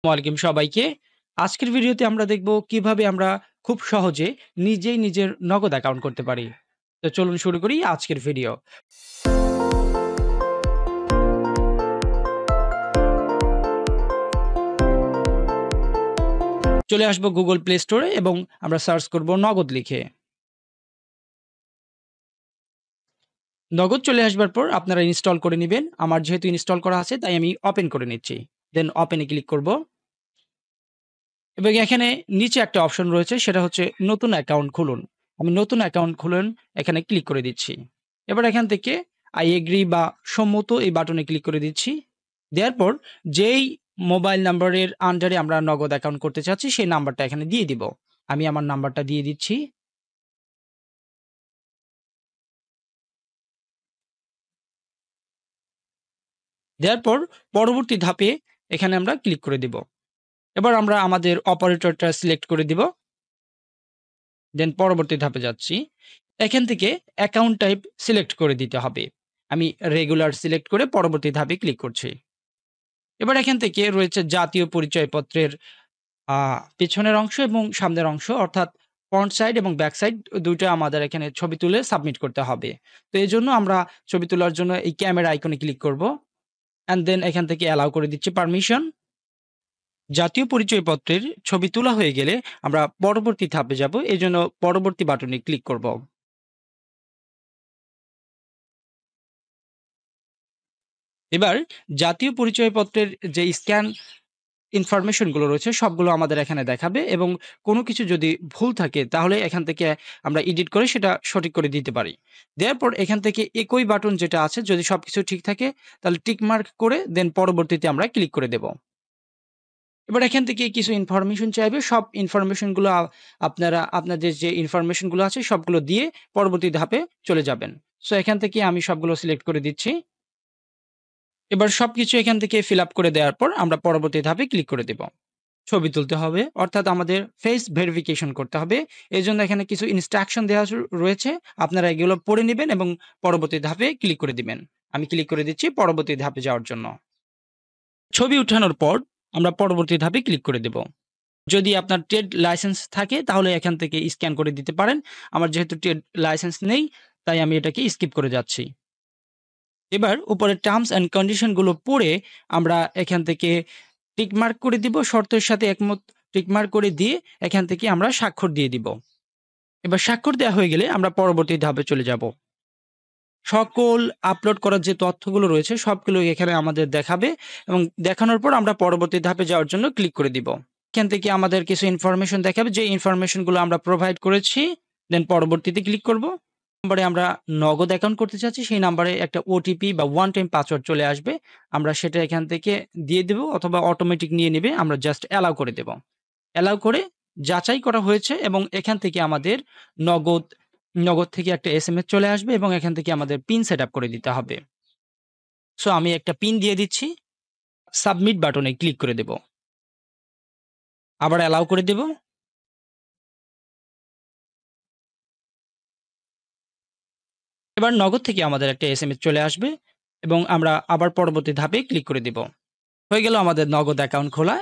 ওয়ালাইকুম সবাইকে। আজকের ভিডিওতে আমরা দেখব কিভাবে আমরা খুব সহজে নিজেই নিজের নগদ অ্যাকাউন্ট করতে পারি। তো চলুন শুরু করি আজকের ভিডিও। চলে আসবো Google Play Store এ এবং আমরা সার্চ করব নগদ লিখে। নগদ চলে আসবার পর আপনারা ইনস্টল করে নিবেন। আমার যেহেতু ইনস্টল করা আছে তাই আমি ওপেন করে নিচ্ছি। দেন ওপেন এ ক্লিক করব। এবং এখানে নিচে একটা অপশন রয়েছে সেটা হচ্ছে নতুন অ্যাকাউন্ট খুলুন। আমি নতুন অ্যাকাউন্ট খুলুন এখানে ক্লিক করে দিচ্ছি। এবার এখান থেকে I agree বা সম্মত এই বাটনে ক্লিক করে দিচ্ছি। দেওয়ার পর যেই মোবাইল নাম্বারের আন্ডারে আমরা নগদ অ্যাকাউন্ট করতে চাচ্ছি সেই নাম্বারটা এখানে দিয়ে দিব। আমি আমার নাম্বারটা দিয়ে দিচ্ছি। দেওয়ার পর পরবর্তী ধাপে এখানে আমরা ক্লিক করে দিব। এবার আমরা আমাদের অপারেটরটা সিলেক্ট করে দিব। দেন পরবর্তী ধাপে যাচ্ছি। এখান থেকে অ্যাকাউন্ট টাইপ সিলেক্ট করে দিতে হবে। আমি রেগুলার সিলেক্ট করে পরবর্তী ধাপে ক্লিক করছি। এবার এখান থেকে রয়েছে জাতীয় পরিচয়পত্রের আ পেছনের অংশ এবং সামনের অংশ অর্থাৎ ফ্রন্ট সাইড এবং ব্যাক সাইড ২ টা আমাদের এখানে ছবি তুলে সাবমিট করতে হবে। তো এজন্য আমরা ছবি তোলার জন্য এই ক্যামেরা আইকনে ক্লিক করব। অ্যান্ড দেন এখান থেকে অ্যালাও করে দিচ্ছি পারমিশন। জাতীয় পরিচয়পত্রের ছবি তোলা হয়ে গেলে আমরা পরবর্তী ধাপে যাব। এজন্য পরবর্তী বাটনে ক্লিক করব। এবার জাতীয় পরিচয়পত্রের যে স্ক্যান ইনফরমেশন গুলো রয়েছে সবগুলো আমাদের এখানে দেখাবে এবং কোনো কিছু যদি ভুল থাকে তাহলে এখান থেকে আমরা এডিট করে সেটা সঠিক করে দিতে পারি। দেওয়ার পর এখান থেকে একই বাটন যেটা আছে যদি সবকিছু ঠিক থাকে তাহলে টিক মার্ক করে দেন পরবর্তীতে আমরা ক্লিক করে দেব। এবার এখান থেকে কিছু ইনফরমেশন চাইবে। সব ইনফরমেশন গুলো আপনারা আপনাদের যে ইনফরমেশন গুলো আছে সবগুলো দিয়ে পরবর্তী ধাপে চলে যাবেন। সো এখান থেকে আমি সবগুলো সিলেক্ট করে দিচ্ছি। এবার সবকিছু এখান থেকে ফিল আপ করে দেওয়ার পর আমরা পরবর্তী ধাপে ক্লিক করে দেব। ছবি তুলতে হবে অর্থাৎ আমাদের ফেস ভেরিফিকেশন করতে হবে। এজন্য এখানে কিছু ইনস্ট্রাকশন দেওয়া রয়েছে। আপনারা এগুলো পড়ে নিবেন এবং পরবর্তী ধাপে ক্লিক করে দিবেন। আমি ক্লিক করে দিচ্ছি পরবর্তী ধাপে যাওয়ার জন্য। ছবি উঠানোর পর আমরা পরবর্তী ধাপে ক্লিক করে দেব। যদি আপনার ট্রেড লাইসেন্স থাকে তাহলে এখান থেকে স্ক্যান করে দিতে পারেন। আমার যেহেতু ট্রেড লাইসেন্স নেই তাই আমি এটাকে স্কিপ করে যাচ্ছি। এবার উপরে টার্মস অ্যান্ড কন্ডিশন গুলো পড়ে আমরা এখান থেকে টিক মার্ক করে দিব। শর্তের সাথে একমত টিক মার্ক করে দিয়ে এখান থেকে আমরা স্বাক্ষর দিয়ে দিব। এবার স্বাক্ষর দেওয়া হয়ে গেলে আমরা পরবর্তী ধাপে চলে যাব। সকল আপলোড করার যে তথ্যগুলো রয়েছে সবগুলো এখানে আমাদের দেখাবে এবং দেখানোর পর আমরা পরবর্তী ধাপে যাওয়ার জন্য ক্লিক করে দিব। এখান থেকে আমাদের কিছু ইনফরমেশন দেখাবে যে ইনফরমেশন গুলো আমরা প্রোভাইড করেছি। দেন পরবর্তীতে ক্লিক করব। নাম্বারে আমরা নগদ অ্যাকাউন্ট করতে চাচ্ছি সেই নাম্বারে একটা ওটিপি বা ওয়ান টাইম পাসওয়ার্ড চলে আসবে। আমরা সেটা এখান থেকে দিয়ে দেব অথবা অটোমেটিক নিয়ে নেবে। আমরা জাস্ট অ্যালাউ করে দেব। অ্যালাউ করে যাচাই করা হয়েছে এবং এখান থেকে আমাদের নগদ নগদ থেকে একটা এসএমএস চলে আসবে এবং এখান থেকে আমাদের পিন সেটআপ করে দিতে হবে। সো আমি একটা পিন দিয়ে দিচ্ছি। সাবমিট বাটনে ক্লিক করে দেব। আবার অ্যালাউ করে দেব। এবার নগদ থেকে আমাদের একটা এসএমএস চলে আসবে এবং আমরা আবার পরবর্তী ধাপে ক্লিক করে দিব। হয়ে গেল আমাদের নগদ অ্যাকাউন্ট খোলা।